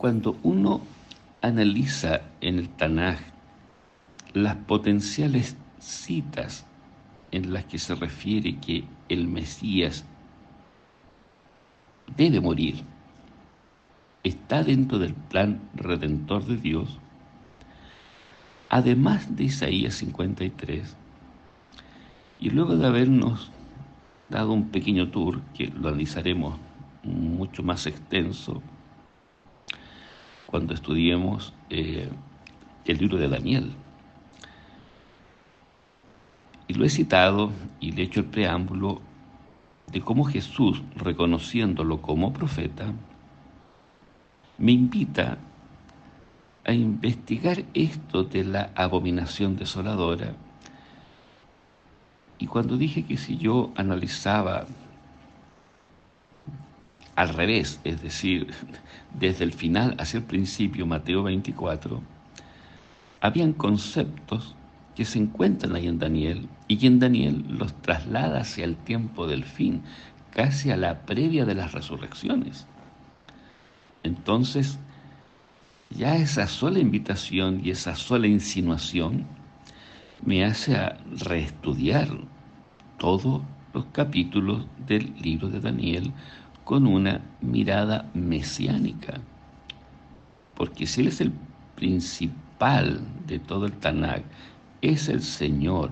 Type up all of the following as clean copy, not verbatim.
Cuando uno analiza en el Tanaj las potenciales citas en las que se refiere que el Mesías debe morir, está dentro del plan redentor de Dios, además de Isaías 53, y luego de habernos dado un pequeño tour, que lo analizaremos mucho más extenso cuando estudiemos el libro de Daniel. Y lo he citado y le he hecho el preámbulo de cómo Jesús, reconociéndolo como profeta, me invita a investigar esto de la abominación desoladora. Y cuando dije que si yo analizaba al revés, es decir, desde el final hacia el principio, Mateo 24, habían conceptos que se encuentran ahí en Daniel y que en Daniel los traslada hacia el tiempo del fin, casi a la previa de las resurrecciones. Entonces, ya esa sola invitación y esa sola insinuación me hace a reestudiar todos los capítulos del libro de Daniel con una mirada mesiánica. Porque si Él es el principal de todo el Tanakh, es el Señor,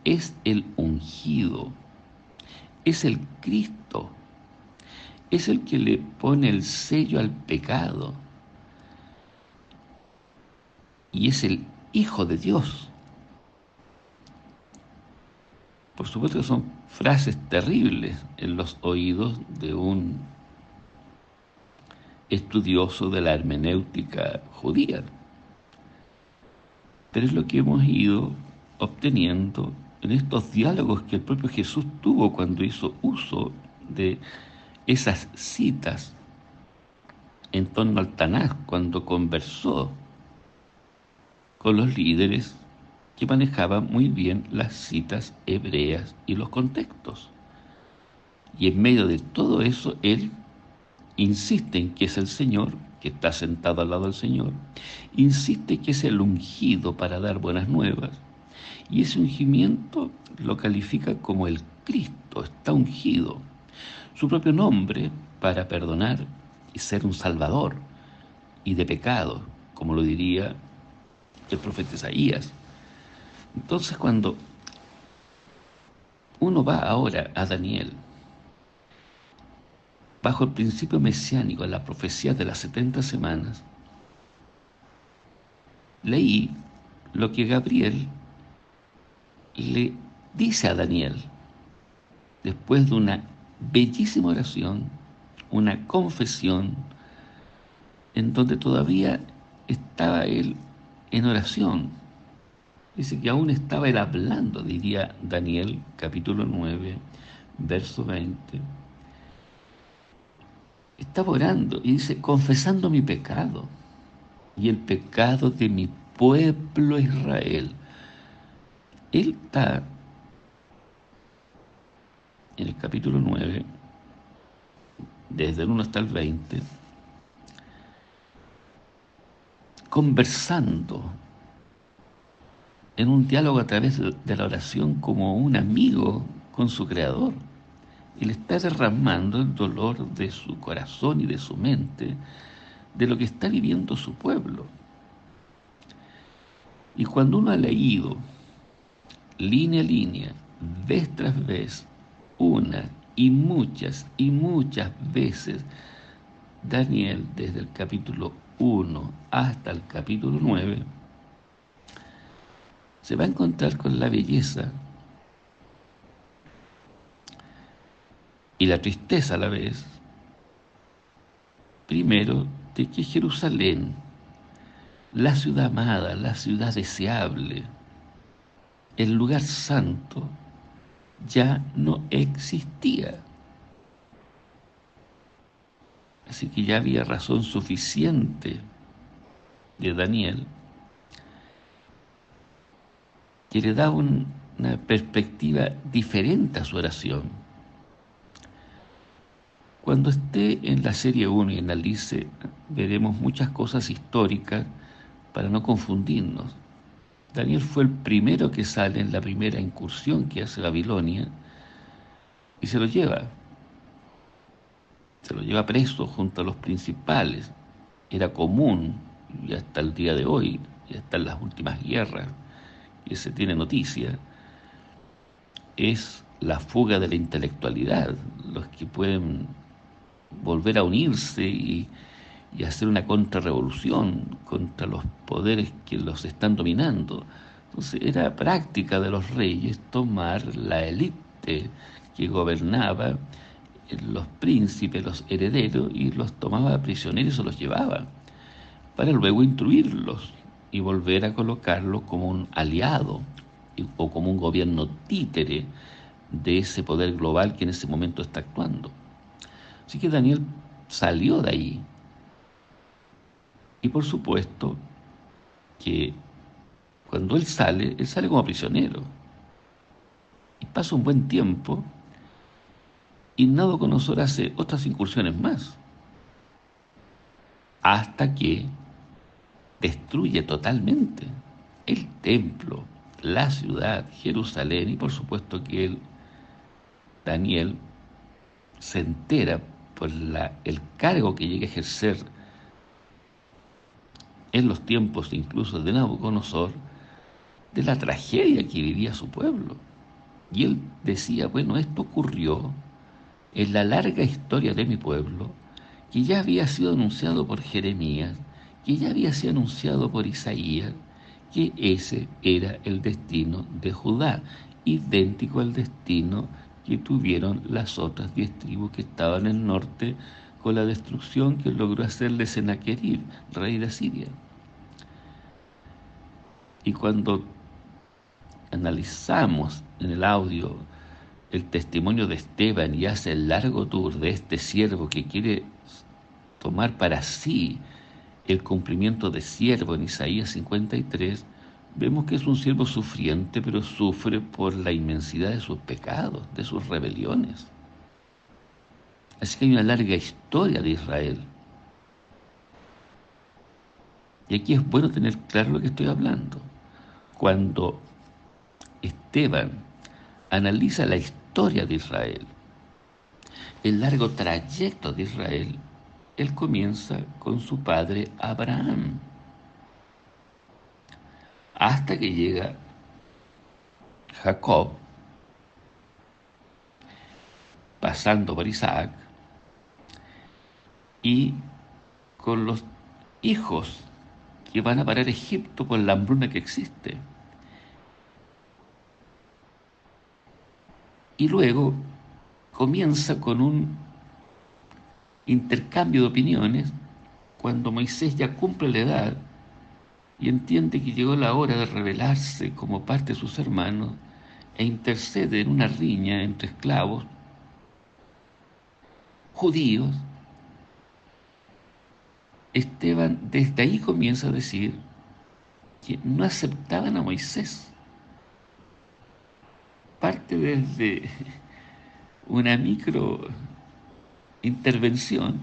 es el ungido, es el Cristo, es el que le pone el sello al pecado y es el Hijo de Dios. Por supuesto que son frases terribles en los oídos de un estudioso de la hermenéutica judía, pero es lo que hemos ido obteniendo en estos diálogos que el propio Jesús tuvo cuando hizo uso de esas citas en torno al Tanaj, cuando conversó con los líderes que manejaban muy bien las citas hebreas y los contextos. Y en medio de todo eso, Él insiste en que es el Señor, que está sentado al lado del Señor, insiste que es el ungido para dar buenas nuevas, y ese ungimiento lo califica como el Cristo, está ungido. Su propio nombre para perdonar y ser un salvador y de pecado, como lo diría el profeta Isaías. Entonces, cuando uno va ahora a Daniel, bajo el principio mesiánico, la profecía de las 70 semanas, leí lo que Gabriel le dice a Daniel, después de una bellísima oración, una confesión, en donde todavía estaba él en oración. Dice que aún estaba él hablando, diría Daniel, capítulo 9, verso 20. Estaba orando y dice, confesando mi pecado y el pecado de mi pueblo Israel. Él está en el capítulo 9, desde el 1 hasta el 20, conversando en un diálogo a través de la oración como un amigo con su Creador. Él está derramando el dolor de su corazón y de su mente, de lo que está viviendo su pueblo. Y cuando uno ha leído, línea a línea, vez tras vez, una y muchas veces, Daniel, desde el capítulo 1 hasta el capítulo 9, se va a encontrar con la belleza y la tristeza a la vez, primero, de que Jerusalén, la ciudad amada, la ciudad deseable, el lugar santo, ya no existía. Así que ya había razón suficiente de Daniel, que le da una perspectiva diferente a su oración. Cuando esté en la serie 1 y analice veremos muchas cosas históricas para no confundirnos. Daniel fue el primero que sale en la primera incursión que hace Babilonia y se lo lleva preso junto a los principales. Era común, y hasta el día de hoy, y hasta en las últimas guerras, que se tiene noticia, es la fuga de la intelectualidad, los que pueden volver a unirse y hacer una contrarrevolución contra los poderes que los están dominando. Entonces era práctica de los reyes tomar la élite que gobernaba, los príncipes, los herederos, y los tomaba prisioneros y se los llevaba, para luego instruirlos y volver a colocarlos como un aliado o como un gobierno títere de ese poder global que en ese momento está actuando. Así que Daniel salió de ahí. Y por supuesto que cuando él sale como prisionero. Y pasa un buen tiempo y Nabucodonosor hace otras incursiones más, hasta que destruye totalmente el templo, la ciudad, Jerusalén, y por supuesto que Daniel, se entera por el cargo que llega a ejercer en los tiempos incluso de Nabucodonosor, de la tragedia que vivía su pueblo. Y él decía, bueno, esto ocurrió en la larga historia de mi pueblo, que ya había sido anunciado por Jeremías, que ya había sido anunciado por Isaías, que ese era el destino de Judá, idéntico al destino que tuvieron las otras 10 tribus que estaban en el norte, con la destrucción que logró hacerle Sennacherib, rey de Siria. Y cuando analizamos en el audio el testimonio de Esteban y hace el largo tour de este siervo que quiere tomar para sí el cumplimiento de siervo en Isaías 53, vemos que es un siervo sufriente, pero sufre por la inmensidad de sus pecados, de sus rebeliones. Así que hay una larga historia de Israel. Y aquí es bueno tener claro lo que estoy hablando. Cuando Esteban analiza la historia de Israel, el largo trayecto de Israel, él comienza con su padre Abraham, hasta que llega Jacob, pasando por Isaac, y con los hijos que van a parar a Egipto por la hambruna que existe. Y luego comienza con un intercambio de opiniones cuando Moisés ya cumple la edad y entiende que llegó la hora de rebelarse como parte de sus hermanos e intercede en una riña entre esclavos judíos. Esteban desde ahí comienza a decir que no aceptaban a Moisés. Parte desde una micro intervención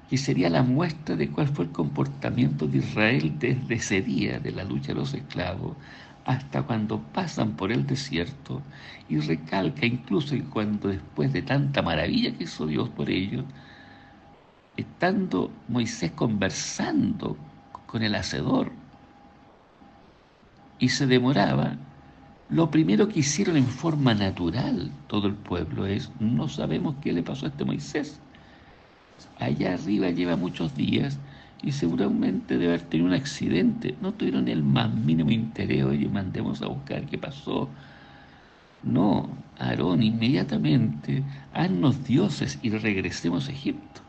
que sería la muestra de cuál fue el comportamiento de Israel desde ese día de la lucha de los esclavos hasta cuando pasan por el desierto, y recalca incluso que cuando después de tanta maravilla que hizo Dios por ellos, estando Moisés conversando con el hacedor y se demoraba, lo primero que hicieron en forma natural todo el pueblo es: no sabemos qué le pasó a este Moisés. Allá arriba lleva muchos días y seguramente debe haber tenido un accidente. No tuvieron el más mínimo interés: oye, mandemos a buscar qué pasó. No, Aarón, inmediatamente, haznos dioses y regresemos a Egipto.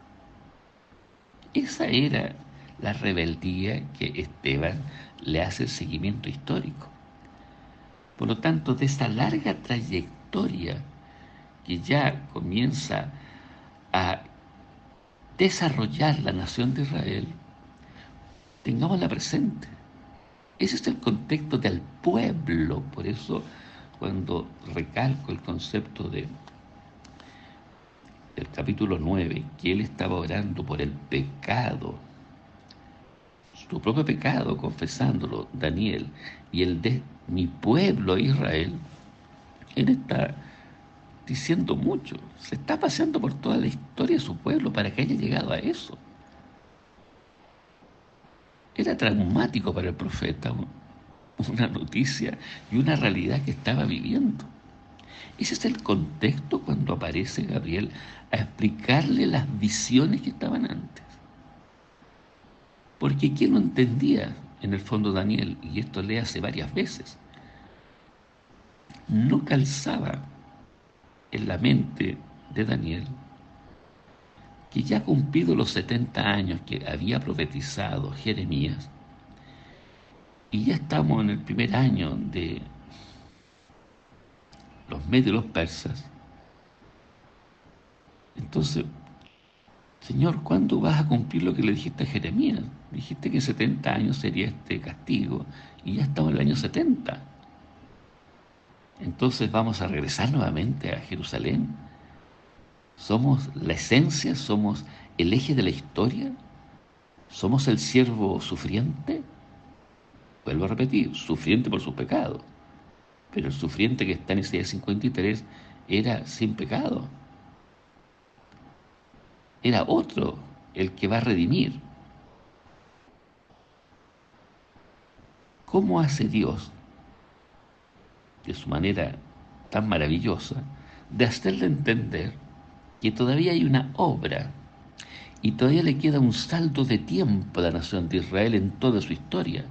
Esa era la rebeldía que Esteban le hace el seguimiento histórico. Por lo tanto, de esa larga trayectoria que ya comienza a desarrollar la nación de Israel, tengámosla presente. Ese es el contexto del pueblo. Por eso, cuando recalco el concepto de el capítulo 9, que él estaba orando por el pecado, su propio pecado, confesándolo, Daniel, y el de mi pueblo Israel, él está diciendo mucho, se está paseando por toda la historia de su pueblo para que haya llegado a eso. Era traumático para el profeta, una noticia y una realidad que estaba viviendo. Ese es el contexto cuando aparece Gabriel a explicarle las visiones que estaban antes. Porque ¿quién lo entendía? En el fondo Daniel, y esto le hace varias veces, no calzaba en la mente de Daniel que ya cumplido los 70 años que había profetizado Jeremías, y ya estamos en el primer año de los medios de los persas, entonces, Señor, ¿cuándo vas a cumplir lo que le dijiste a Jeremías? Dijiste que 70 años sería este castigo, y ya estamos en el año 70. Entonces vamos a regresar nuevamente a Jerusalén. ¿Somos la esencia? ¿Somos el eje de la historia? ¿Somos el siervo sufriente? Vuelvo a repetir, sufriente por sus pecados. Pero el sufriente que está en Isaías 53 era sin pecado. Era otro el que va a redimir. ¿Cómo hace Dios, de su manera tan maravillosa, de hacerle entender que todavía hay una obra y todavía le queda un saldo de tiempo a la nación de Israel en toda su historia?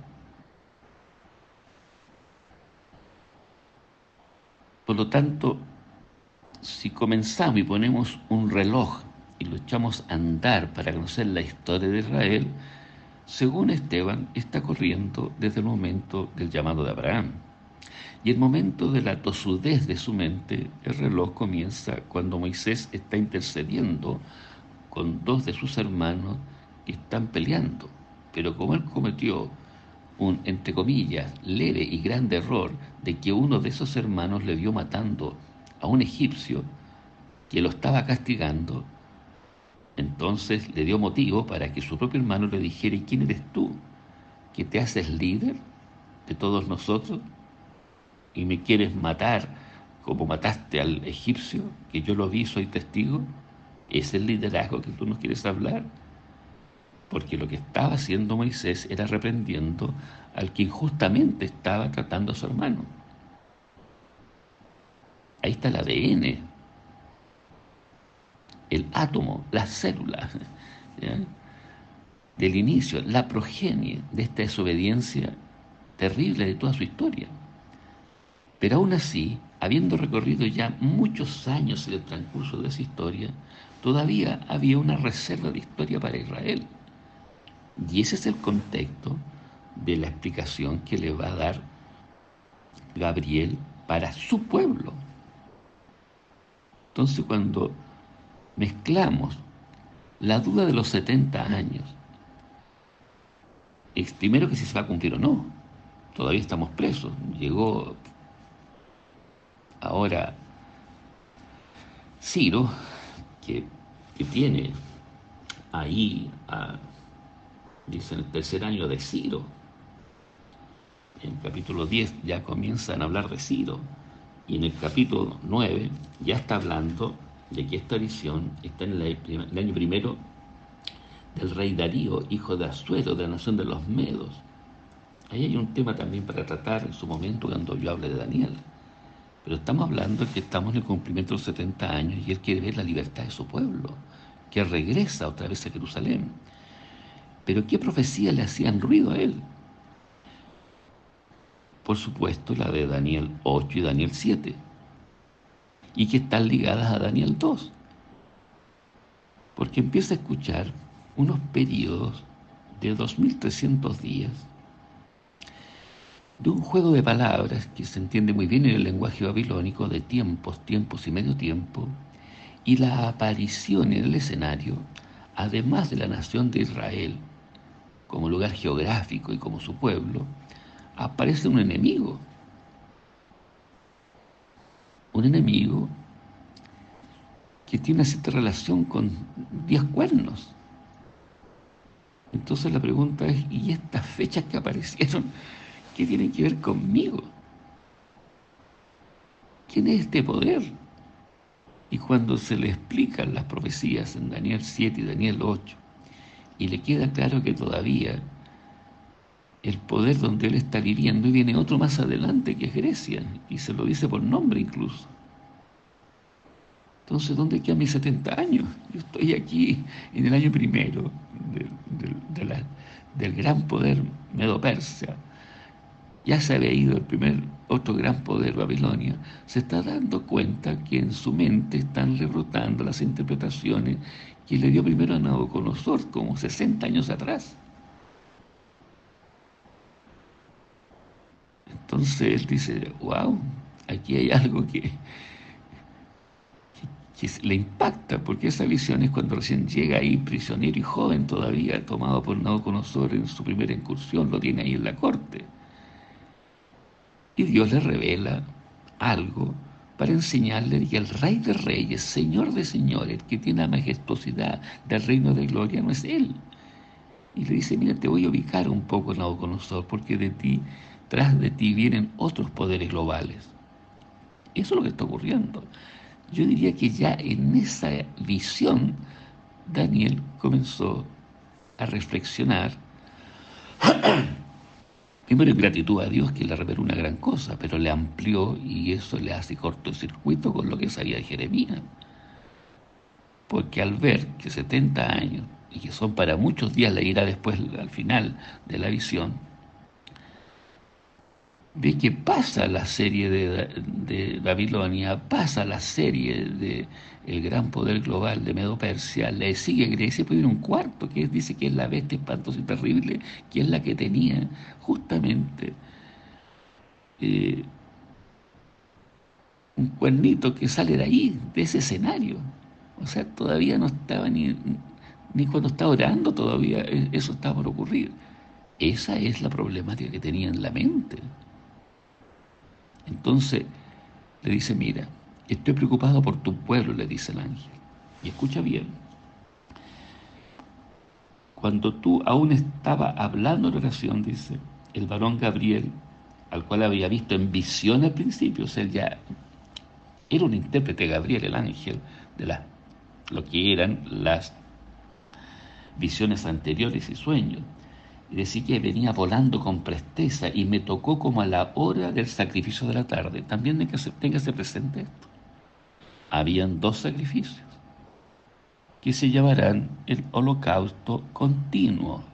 Por lo tanto, si comenzamos y ponemos un reloj y lo echamos a andar para conocer la historia de Israel, según Esteban, está corriendo desde el momento del llamado de Abraham. Y el momento de la tosudez de su mente, el reloj comienza cuando Moisés está intercediendo con dos de sus hermanos que están peleando. Pero como él cometió un, entre comillas, leve y grande error de que uno de esos hermanos le vio matando a un egipcio que lo estaba castigando, entonces le dio motivo para que su propio hermano le dijera: ¿y quién eres tú, que te haces líder de todos nosotros y me quieres matar como mataste al egipcio, que yo lo vi, soy testigo? ¿Es el liderazgo que tú nos quieres hablar? Porque lo que estaba haciendo Moisés era reprendiendo al que injustamente estaba tratando a su hermano. Ahí está el ADN, el átomo, la célula, ¿ya?, del inicio, la progenie de esta desobediencia terrible de toda su historia. Pero aún así, habiendo recorrido ya muchos años en el transcurso de esa historia, todavía había una reserva de historia para Israel. Y ese es el contexto de la explicación que le va a dar Gabriel para su pueblo. Entonces, cuando mezclamos la duda de los 70 años, es primero que si se va a cumplir o no. Todavía estamos presos. Llegó ahora Ciro, que tiene ahí, dice, en el tercer año de Ciro. En el capítulo 10 ya comienzan a hablar de Ciro. Y en el capítulo 9 ya está hablando de que esta visión está en el año primero del rey Darío, hijo de Asuero, de la nación de los Medos. Ahí hay un tema también para tratar en su momento cuando yo hable de Daniel. Pero estamos hablando de que estamos en el cumplimiento de los 70 años y él quiere ver la libertad de su pueblo, que regresa otra vez a Jerusalén. Pero ¿qué profecía le hacían ruido a él? Por supuesto, la de Daniel 8 y Daniel 7, y que están ligadas a Daniel 2, porque empieza a escuchar unos periodos de 2300 días, de un juego de palabras que se entiende muy bien en el lenguaje babilónico, de tiempos, tiempos y medio tiempo, y la aparición en el escenario, además de la nación de Israel, como lugar geográfico y como su pueblo, aparece un enemigo que tiene una cierta relación con 10 cuernos. Entonces la pregunta es, ¿y estas fechas que aparecieron, qué tienen que ver conmigo? ¿Quién es este poder? Y cuando se le explican las profecías en Daniel 7 y Daniel 8, y le queda claro que todavía el poder donde él está viviendo, y viene otro más adelante que es Grecia, y se lo dice por nombre incluso. Entonces, ¿dónde quedan mis 70 años? Yo estoy aquí en el año primero del gran poder medo-persa. Ya se había ido el primer, otro gran poder, Babilonia. Se está dando cuenta que en su mente están rebrotando las interpretaciones que le dio primero a Nabucodonosor, como 60 años atrás. Entonces él dice, wow, aquí hay algo que le impacta, porque esa visión es cuando recién llega ahí, prisionero y joven todavía, tomado por Nabucodonosor en su primera incursión, lo tiene ahí en la corte. Y Dios le revela algo para enseñarle que el Rey de Reyes, Señor de Señores, que tiene la majestuosidad del reino de gloria, no es Él. Y le dice, mira, te voy a ubicar un poco, Nabucodonosor, porque de ti, tras de ti vienen otros poderes globales. Eso es lo que está ocurriendo. Yo diría que ya en esa visión Daniel comenzó a reflexionar, primero en gratitud a Dios que le reveló una gran cosa, pero le amplió y eso le hace cortocircuito con lo que sabía de Jeremías. Porque al ver que 70 años, y que son para muchos días, le irá después al final de la visión, ve que pasa la serie de Babilonia, pasa la serie de el gran poder global de Medo-Persia, le sigue Grecia, puede ir un cuarto, que dice que es la bestia espantosa y terrible, que es la que tenía justamente eh, un cuernito que sale de ahí, de ese escenario. O sea, todavía no estaba ni cuando estaba orando todavía eso estaba por ocurrir. Esa es la problemática que tenía en la mente. Entonces le dice, mira, estoy preocupado por tu pueblo, le dice el ángel. Y escucha bien, cuando tú aún estaba hablando en oración, dice, el varón Gabriel, al cual había visto en visión al principio, o sea, ya era un intérprete Gabriel, el ángel, de lo que eran las visiones anteriores y sueños. Y decía que venía volando con presteza y me tocó como a la hora del sacrificio de la tarde. También téngase presente esto. Habían dos sacrificios que se llamarán el holocausto continuo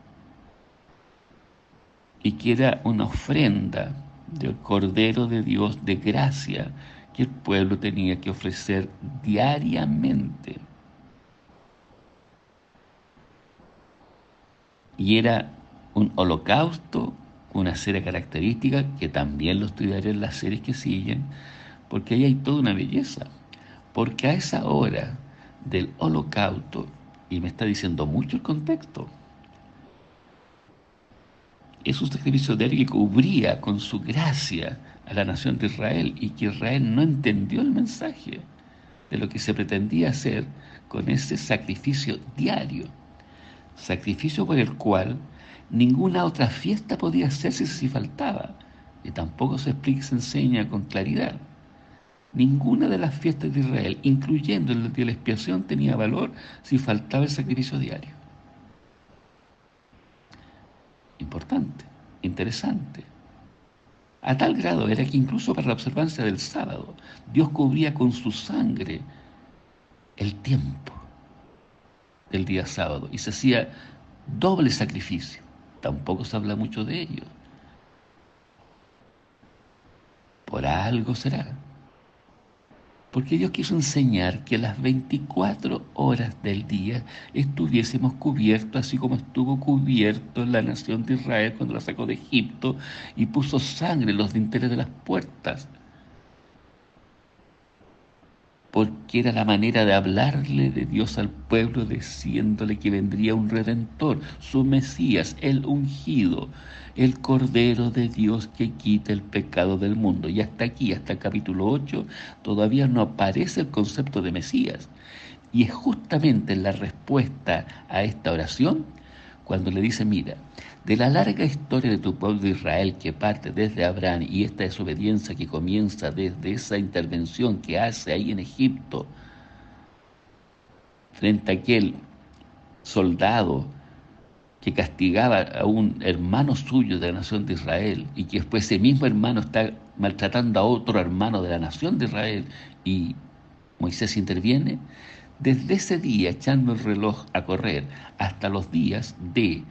y que era una ofrenda del Cordero de Dios de gracia que el pueblo tenía que ofrecer diariamente. Y era un holocausto, una serie característica que también lo estudiaré en las series que siguen, porque ahí hay toda una belleza. Porque a esa hora del holocausto, y me está diciendo mucho el contexto, es un sacrificio de él que cubría con su gracia a la nación de Israel y que Israel no entendió el mensaje de lo que se pretendía hacer con ese sacrificio diario, sacrificio por el cual ninguna otra fiesta podía hacerse si faltaba, y tampoco se explica y se enseña con claridad. Ninguna de las fiestas de Israel, incluyendo el de la expiación, tenía valor si faltaba el sacrificio diario. Importante, interesante. A tal grado era que incluso para la observancia del sábado, Dios cubría con su sangre el tiempo del día sábado y se hacía doble sacrificio. Tampoco se habla mucho de ello. Por algo será. Porque Dios quiso enseñar que las 24 horas del día estuviésemos cubiertos, así como estuvo cubierto la nación de Israel cuando la sacó de Egipto y puso sangre en los dinteles de las puertas. Porque era la manera de hablarle de Dios al pueblo, diciéndole que vendría un Redentor, su Mesías, el ungido, el Cordero de Dios que quita el pecado del mundo. Y hasta aquí, hasta el capítulo 8, todavía no aparece el concepto de Mesías. Y es justamente en la respuesta a esta oración cuando le dice, mira, de la larga historia de tu pueblo de Israel que parte desde Abraham y esta desobediencia que comienza desde esa intervención que hace ahí en Egipto frente a aquel soldado que castigaba a un hermano suyo de la nación de Israel y que después ese mismo hermano está maltratando a otro hermano de la nación de Israel y Moisés interviene, desde ese día echando el reloj a correr hasta los días de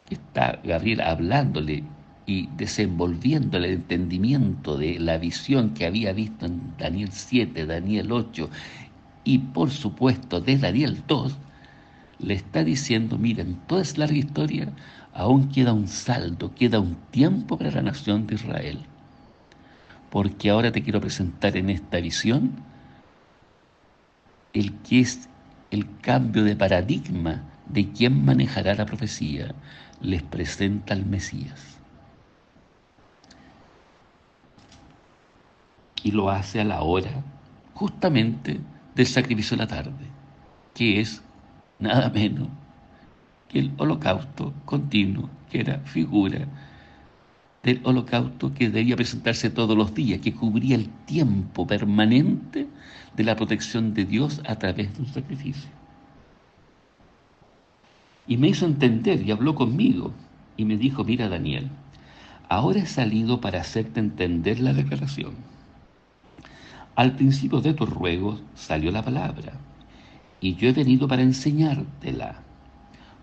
que está Gabriel hablándole y desenvolviéndole el entendimiento de la visión que había visto en Daniel 7, Daniel 8 y por supuesto de Daniel 2, le está diciendo, miren, toda es larga historia, aún queda un saldo, queda un tiempo para la nación de Israel, porque ahora te quiero presentar en esta visión el que es el cambio de paradigma de quién manejará la profecía. Les presenta al Mesías. Y lo hace a la hora, justamente, del sacrificio de la tarde, que es nada menos que el holocausto continuo, que era figura del holocausto que debía presentarse todos los días, que cubría el tiempo permanente de la protección de Dios a través de un sacrificio. Y me hizo entender y habló conmigo y me dijo, mira Daniel, ahora he salido para hacerte entender la declaración. Al principio de tus ruegos salió la palabra, y yo he venido para enseñártela,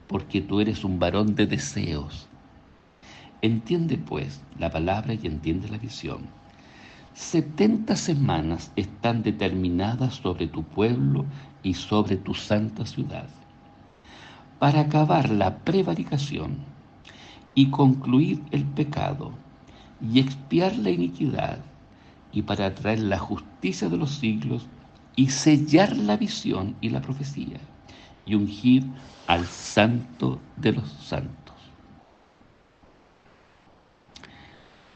porque tú eres un varón de deseos. Entiende pues la palabra y entiende la visión. 70 semanas están determinadas sobre tu pueblo y sobre tu santa ciudad, para acabar la prevaricación y concluir el pecado y expiar la iniquidad y para traer la justicia de los siglos y sellar la visión y la profecía y ungir al santo de los santos.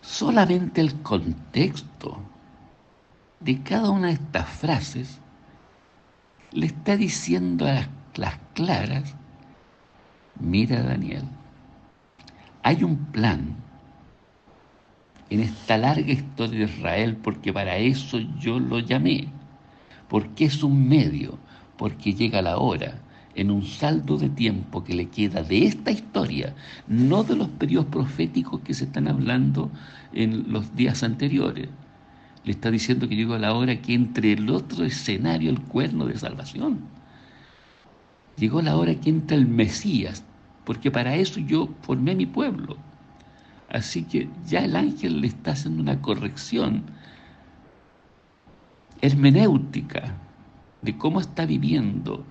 Solamente el contexto de cada una de estas frases le está diciendo a las claras, mira Daniel, hay un plan en esta larga historia de Israel porque para eso yo lo llamé, porque es un medio, porque llega la hora, en un saldo de tiempo que le queda de esta historia, no de los periodos proféticos que se están hablando en los días anteriores. Le está diciendo que llegó la hora que entre el otro escenario el cuerno de salvación. Llegó la hora que entra el Mesías, porque para eso yo formé mi pueblo. Así que ya el ángel le está haciendo una corrección hermenéutica de cómo está viviendo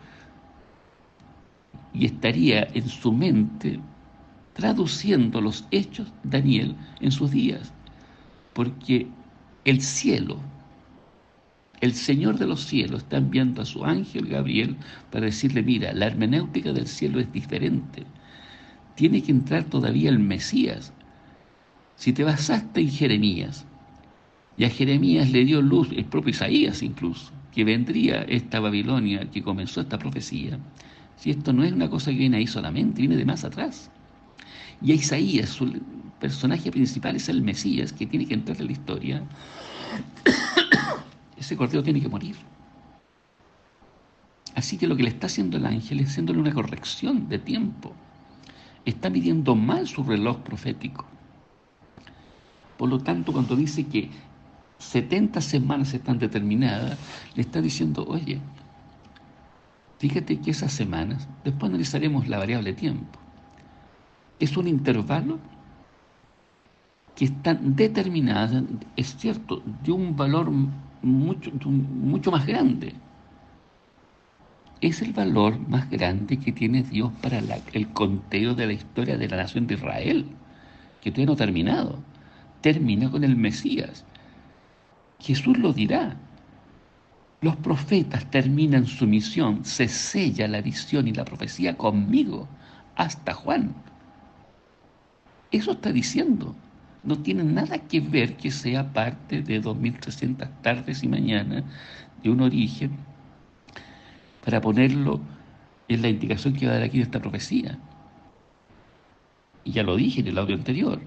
y estaría en su mente traduciendo los hechos de Daniel en sus días, porque el cielo, el Señor de los cielos está enviando a su ángel Gabriel para decirle, mira, la hermenéutica del cielo es diferente, tiene que entrar todavía el Mesías. Si te basaste en Jeremías, y a Jeremías le dio luz el propio Isaías incluso, que vendría esta Babilonia que comenzó esta profecía, si esto no es una cosa que viene ahí solamente, viene de más atrás. Y a Isaías, su personaje principal es el Mesías, que tiene que entrar en la historia. Ese cordero tiene que morir. Así que lo que le está haciendo el ángel es haciéndole una corrección de tiempo. Está midiendo mal su reloj profético. Por lo tanto, cuando dice que 70 semanas están determinadas, le está diciendo, oye, fíjate que esas semanas, después analizaremos la variable tiempo, es un intervalo que están determinadas, es cierto, de un valor mucho más grande. Es el valor más grande que tiene Dios para el conteo de la historia de la nación de Israel, que todavía no ha terminado. Termina con el Mesías. Jesús lo dirá. Los profetas terminan su misión, se sella la visión y la profecía conmigo, hasta Juan. Eso está diciendo. No tiene nada que ver que sea parte de 2300 tardes y mañanas de un origen para ponerlo en la indicación que va a dar aquí de esta profecía. Y ya lo dije en el audio anterior.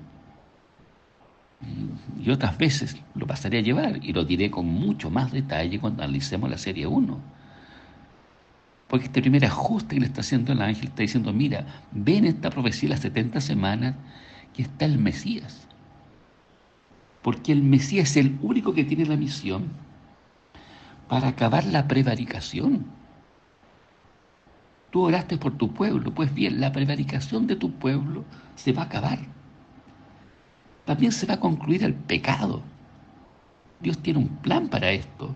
Y otras veces lo pasaré a llevar y lo diré con mucho más detalle cuando analicemos la serie 1. Porque este primer ajuste que le está haciendo el ángel está diciendo, mira, ven esta profecía de las 70 semanas que está el Mesías. Porque el Mesías es el único que tiene la misión para acabar la prevaricación. Tú oraste por tu pueblo, pues bien, la prevaricación de tu pueblo se va a acabar. También se va a concluir el pecado. Dios tiene un plan para esto.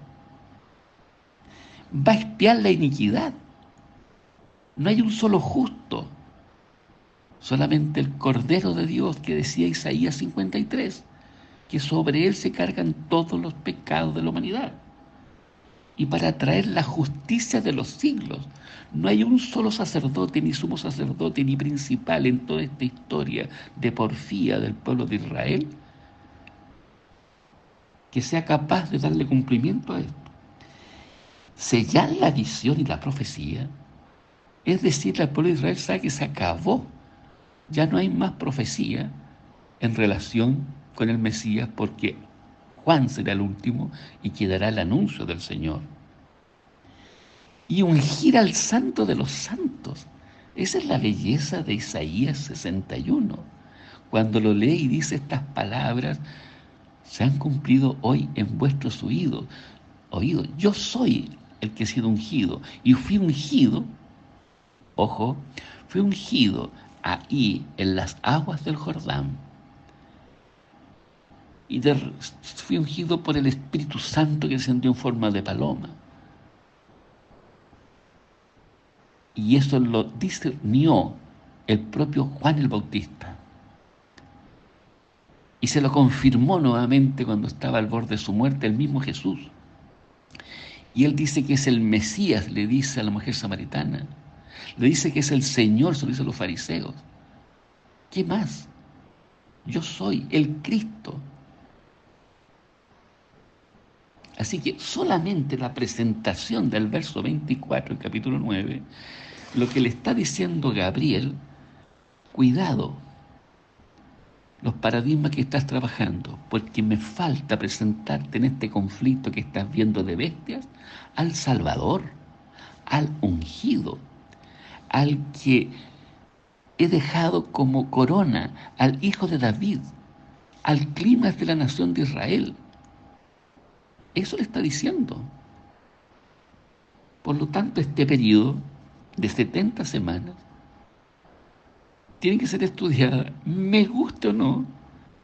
Va a expiar la iniquidad. No hay un solo justo, solamente el Cordero de Dios que decía Isaías 53, que sobre él se cargan todos los pecados de la humanidad. Y para traer la justicia de los siglos, no hay un solo sacerdote, ni sumo sacerdote, ni principal en toda esta historia de porfía del pueblo de Israel que sea capaz de darle cumplimiento a esto. Sellar la visión y la profecía es decirle al pueblo de Israel, sabe que se acabó. Ya no hay más profecía en relación con el Mesías porque Juan será el último y quedará el anuncio del Señor. Y ungir al santo de los santos. Esa es la belleza de Isaías 61. Cuando lo lee y dice estas palabras, se han cumplido hoy en vuestros oídos. Yo soy el que he sido ungido y fui ungido, ojo, fui ungido ahí en las aguas del Jordán y fui ungido por el Espíritu Santo que descendió en forma de paloma. Y eso lo discernió el propio Juan el Bautista. Y se lo confirmó nuevamente cuando estaba al borde de su muerte el mismo Jesús. Y él dice que es el Mesías, le dice a la mujer samaritana. Le dice que es el Señor, se lo dice a los fariseos. ¿Qué más? Yo soy el Cristo. Así que solamente la presentación del verso 24 del capítulo 9, lo que le está diciendo Gabriel, cuidado, los paradigmas que estás trabajando, porque me falta presentarte en este conflicto que estás viendo de bestias al Salvador, al ungido, al que he dejado como corona, al hijo de David, al clímax de la nación de Israel. Eso le está diciendo. Por lo tanto, este periodo de 70 semanas tiene que ser estudiada, me guste o no,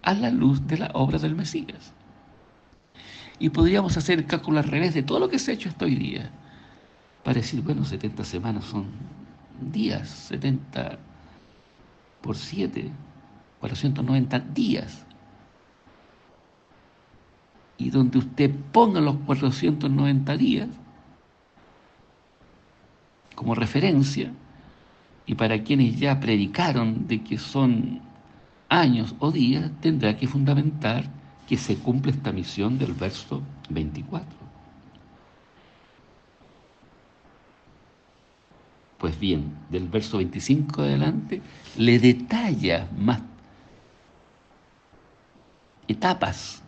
a la luz de la obra del Mesías. Y podríamos hacer el cálculo al revés de todo lo que se ha hecho hasta hoy día, para decir, bueno, 70 semanas son días, 70 por 7, 490 días. Y donde usted ponga los 490 días como referencia, y para quienes ya predicaron de que son años o días, tendrá que fundamentar que se cumple esta misión del verso 24. Pues bien, del verso 25 adelante, le detalla más etapas,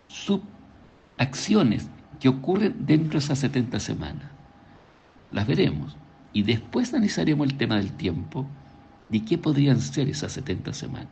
subacciones que ocurren dentro de esas 70 semanas. Las veremos. Y después analizaremos el tema del tiempo, de qué podrían ser esas 70 semanas.